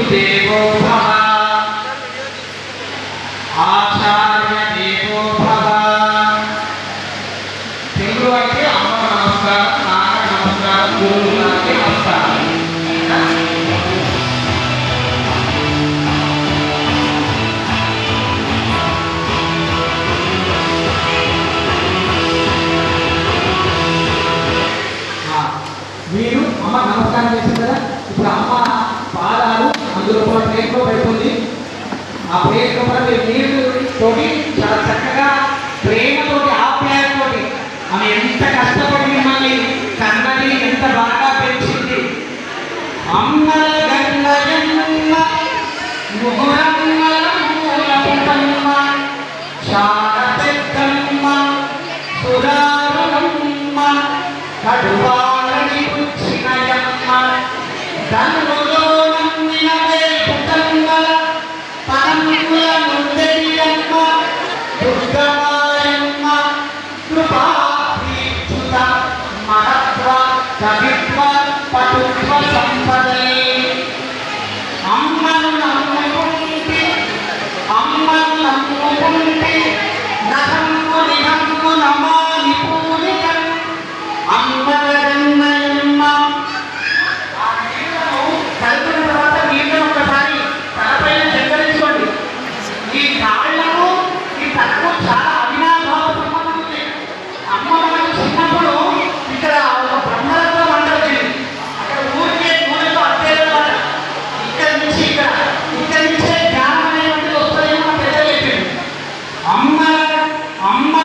గురుదేవో భవ ఆచార్య దేవో భవ. తెలుగు అయితే అమ్మ నమస్కారం, నాన్న నమస్కారం, గురువులకి నమస్కారం. మీరు అమ్మ నమస్కారం చేసింది కదా, ఇప్పుడు అమ్మ పాదాలు అందులో ప్లేట్లో పెడుతుంది. ఆ ప్లేట్ లోపల మీరు తోటి చాలా చక్కగా ప్రేమతోటి ఆప్యాయతోటి ఆమె ఎంత కష్టపడి మిమ్మల్ని కన్నది, ఎంత బాగా పెంచింది. అమ్మ గంగయమ్మ ముహురమ్మ మూలమ్మ శారదమ్మ సురారులమ్మ కడువాలని పుచ్చినయమ్మ ధనులో నమ్మిన వేపుతమ్మ పరముల ముందరియమ్మ దుర్గమాయమ్మ కృపాభిచ్యుత మహత్వ కవిత్వ పటుత్వ సంపదే. అమ్మను నమ్ముకుంటే నహమ్ము నిహమ్ము నమ